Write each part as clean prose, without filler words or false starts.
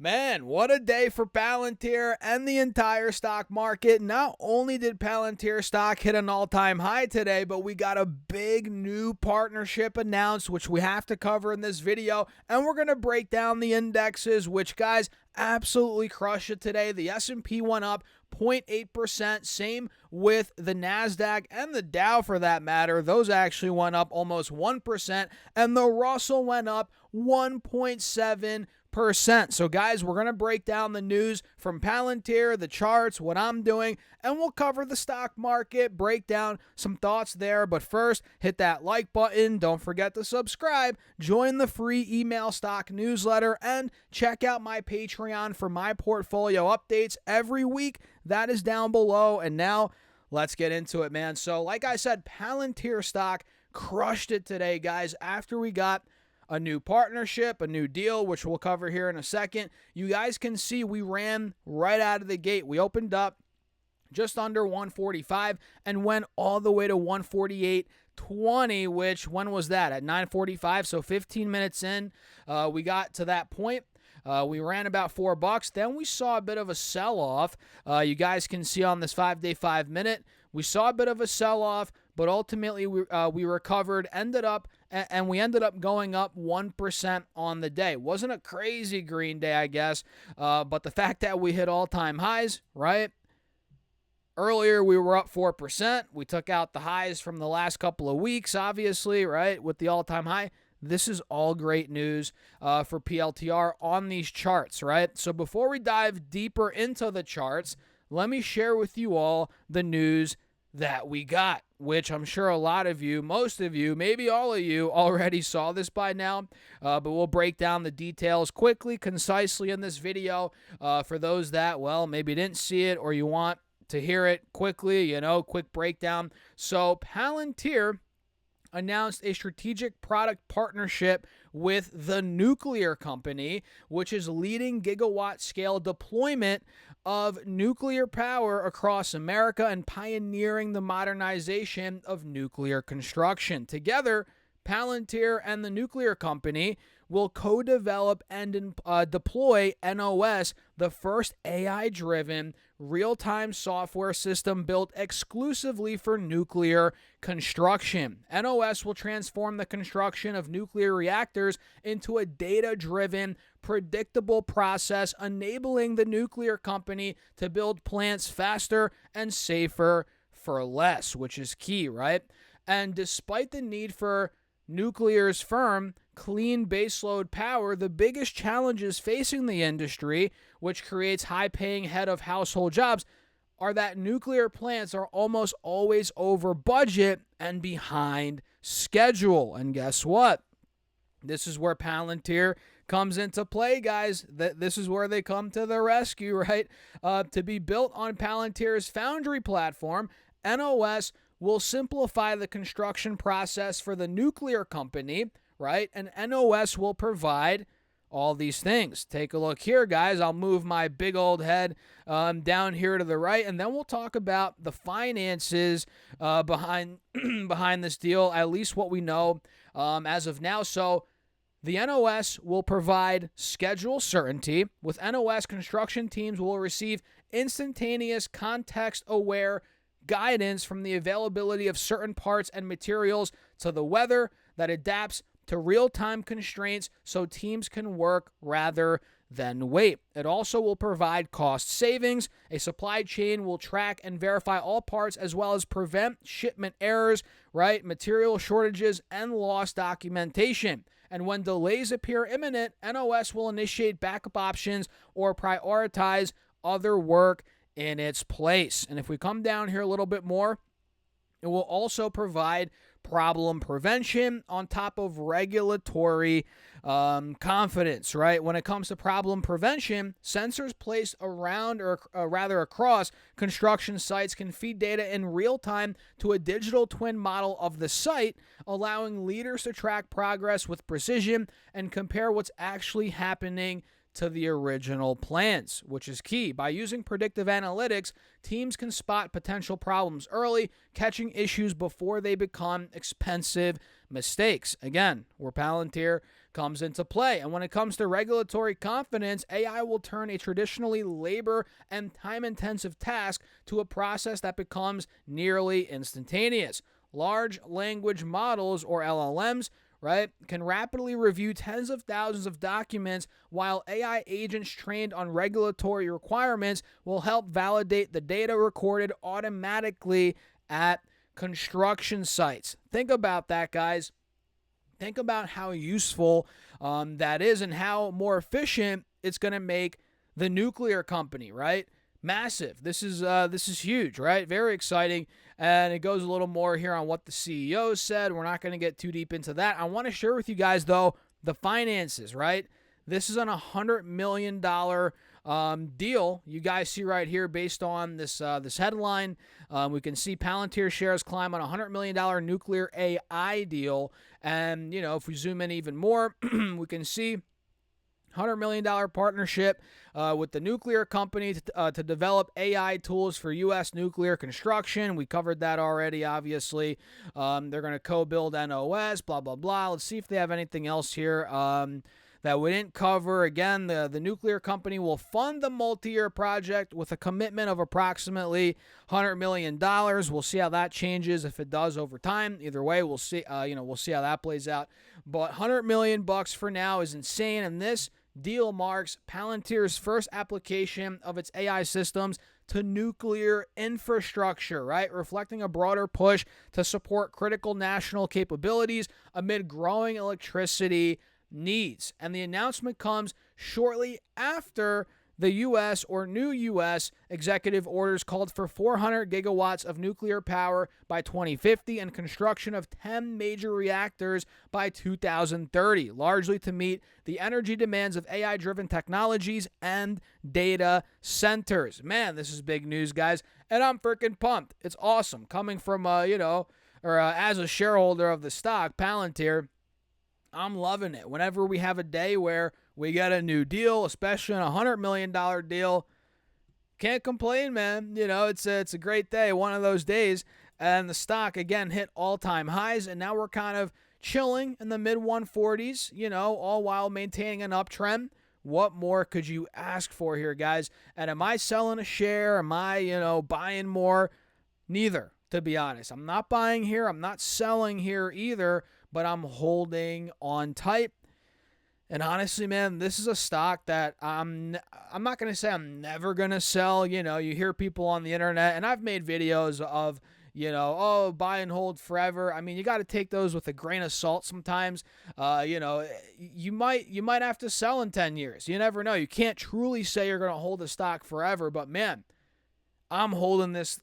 Man, what a day for Palantir and the entire stock market. Not only did Palantir stock hit an all-time high today, but we got a big new partnership announced, which we have to cover in this video. And we're going to break down the indexes, which, guys, absolutely crushed it today. The S&P went up 0.8%. Same with the NASDAQ and the Dow for that matter. Those actually went up almost 1%. And the Russell went up 1.7%. So guys, we're going to break down the news from Palantir, the charts, what I'm doing, and we'll cover the stock market, break down some thoughts there. But first, hit that like button. Don't forget to subscribe, join the free email stock newsletter, and check out my Patreon for my portfolio updates every week. That is down below. And now let's get into it, man. So like I said, Palantir stock crushed it today, guys, after we got a new partnership, a new deal, which we'll cover here in a second. You guys can see we ran right out of the gate. We opened up just under 145 and went all the way to 148.20, which, when was that? At 9:45, so 15 minutes in, we got to that point. We ran about $4. Then we saw a bit of a sell-off. You guys can see on this 5-day, 5-minute, we saw a bit of a sell-off, but ultimately we recovered, and we ended up going up 1% on the day. Wasn't a crazy green day, I guess, but the fact that we hit all-time highs, right? Earlier, we were up 4%. We took out the highs from the last couple of weeks, obviously, right, with the all-time high. This is all great news for PLTR on these charts, right? So before we dive deeper into the charts, let me share with you all the news that we got, which I'm sure a lot of you, most of you, maybe all of you already saw this by now, but we'll break down the details quickly, concisely in this video for those that, well, maybe didn't see it or you want to hear it quickly, quick breakdown. So Palantir announced a strategic product partnership with the nuclear company, which is leading gigawatt-scale deployment of nuclear power across America and pioneering the modernization of nuclear construction. Together, Palantir and the nuclear company will co-develop and deploy NOS, the first AI-driven real-time software system built exclusively for nuclear construction. NOS will transform the construction of nuclear reactors into a data-driven, predictable process, enabling the nuclear company to build plants faster and safer for less, which is key, right? And despite the need for nuclear's firm, clean baseload power, the biggest challenges facing the industry, which creates high-paying head-of-household jobs, are that nuclear plants are almost always over budget and behind schedule. And guess what? This is where Palantir comes into play, guys. This is where they come to the rescue, right? To be built on Palantir's Foundry platform, NOS will simplify the construction process for the nuclear company, right? And NOS will provide all these things. Take a look here, guys. I'll move my big old head down here to the right, and then we'll talk about the finances behind this deal, at least what we know as of now. So the NOS will provide schedule certainty. With NOS, construction teams will receive instantaneous, context-aware guidance from the availability of certain parts and materials to the weather that adapts to real-time constraints so teams can work rather than wait. It also will provide cost savings. A supply chain will track and verify all parts as well as prevent shipment errors, right? Material shortages and lost documentation. And when delays appear imminent, NOS will initiate backup options or prioritize other work in its place. And if we come down here a little bit more, it will also provide problem prevention on top of regulatory confidence, right? When it comes to problem prevention, sensors placed around or rather across construction sites can feed data in real time to a digital twin model of the site, allowing leaders to track progress with precision and compare what's actually happening to the original plans, which is key. By using predictive analytics, teams can spot potential problems early, catching issues before they become expensive mistakes. Again, where Palantir comes into play. And when it comes to regulatory confidence, AI will turn a traditionally labor and time-intensive task to a process that becomes nearly instantaneous. Large language models, or LLMs, right, can rapidly review tens of thousands of documents, while AI agents trained on regulatory requirements will help validate the data recorded automatically at construction sites. Think about that, guys. Think about how useful that is and how more efficient it's going to make the nuclear company, right? Massive. This is huge, right? Very exciting. And it goes a little more here on what the CEO said. We're not going to get too deep into that. I want to share with you guys, though, the finances, right? This is an $100 million deal. You guys see right here based on this headline. We can see Palantir shares climb on a $100 million nuclear AI deal. And, if we zoom in even more, we can see $100 million partnership with the nuclear company to develop AI tools for U.S. nuclear construction. We covered that already, obviously. They're going to co-build NOS, blah, blah, blah. Let's see if they have anything else here that we didn't cover. Again, the nuclear company will fund the multi-year project with a commitment of approximately $100 million. We'll see how that changes, if it does, over time. Either way, we'll see. We'll see how that plays out. But $100 million for now is insane, and this deal marks Palantir's first application of its AI systems to nuclear infrastructure, right? Reflecting a broader push to support critical national capabilities amid growing electricity needs. And the announcement comes shortly after the U.S. or new U.S. executive orders called for 400 gigawatts of nuclear power by 2050 and construction of 10 major reactors by 2030, largely to meet the energy demands of AI-driven technologies and data centers. Man, this is big news, guys, and I'm freaking pumped. It's awesome. Coming from, as a shareholder of the stock, Palantir, I'm loving it. Whenever we have a day where we get a new deal, especially on a $100 million deal, can't complain, man. It's a great day, one of those days. And the stock, again, hit all-time highs, and now we're kind of chilling in the mid-140s, all while maintaining an uptrend. What more could you ask for here, guys? And am I selling a share? Am I, buying more? Neither, to be honest. I'm not buying here. I'm not selling here either, but I'm holding on tight. And honestly, man, this is a stock that I'm not going to say I'm never going to sell. You hear people on the internet, and I've made videos of, buy and hold forever. I mean, you got to take those with a grain of salt sometimes. You might have to sell in 10 years. You never know. You can't truly say you're going to hold a stock forever, but man, I'm holding this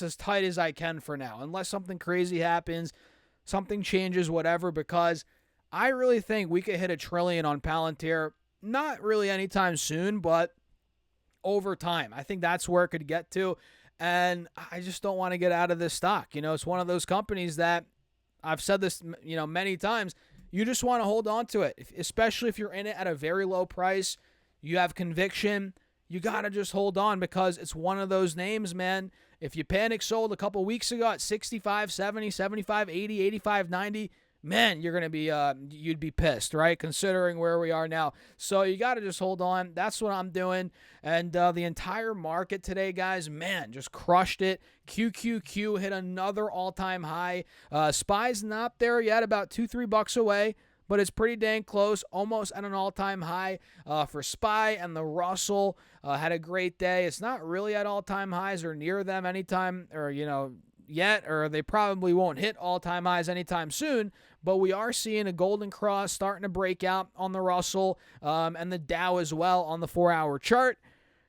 as tight as I can for now, unless something crazy happens, something changes, whatever, because I really think we could hit $1 trillion on Palantir. Not really anytime soon, but over time. I think that's where it could get to. And I just don't want to get out of this stock. It's one of those companies that I've said this, many times. You just want to hold on to it, especially if you're in it at a very low price. You have conviction. You got to just hold on because it's one of those names, man. If you panic sold a couple weeks ago at 65, 70, 75, 80, 85, 90, man, you're going to be, you'd be pissed, right? Considering where we are now. So you got to just hold on. That's what I'm doing. And the entire market today, guys, man, just crushed it. QQQ hit another all-time high. SPY's not there yet, about $2-3 away, but it's pretty dang close, almost at an all-time high for SPY. And the Russell had a great day. It's not really at all-time highs or near them anytime, or, yet, or they probably won't hit all-time highs anytime soon, but we are seeing a golden cross starting to break out on the Russell and the Dow as well on the 4-hour chart,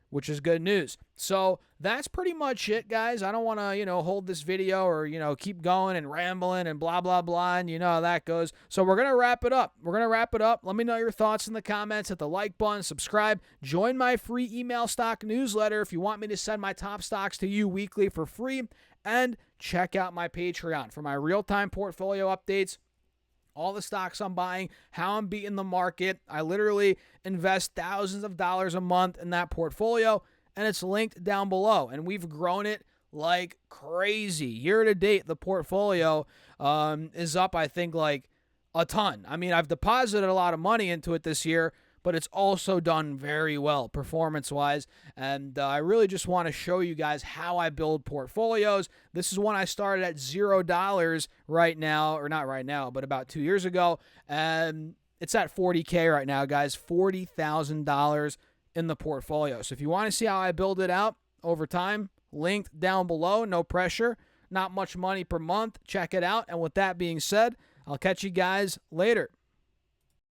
which is good news. So that's pretty much it, guys. I don't want to, hold this video or, keep going and rambling and blah, blah, blah, and you know how that goes. So we're going to wrap it up. Let me know your thoughts in the comments. Hit the like button, subscribe, join my free email stock newsletter if you want me to send my top stocks to you weekly for free, and check out my Patreon for my real-time portfolio updates all the stocks I'm buying, how I'm beating the market. I literally invest thousands of dollars a month in that portfolio, and it's linked down below. And we've grown it like crazy. Year to date, the portfolio is up, I think, like a ton. I mean, I've deposited a lot of money into it this year, but it's also done very well performance-wise. And I really just want to show you guys how I build portfolios. This is one I started at $0 right now, or not right now, but about 2 years ago. And it's at $40K right now, guys, $40,000 in the portfolio. So if you want to see how I build it out over time, linked down below, no pressure, not much money per month. Check it out. And with that being said, I'll catch you guys later.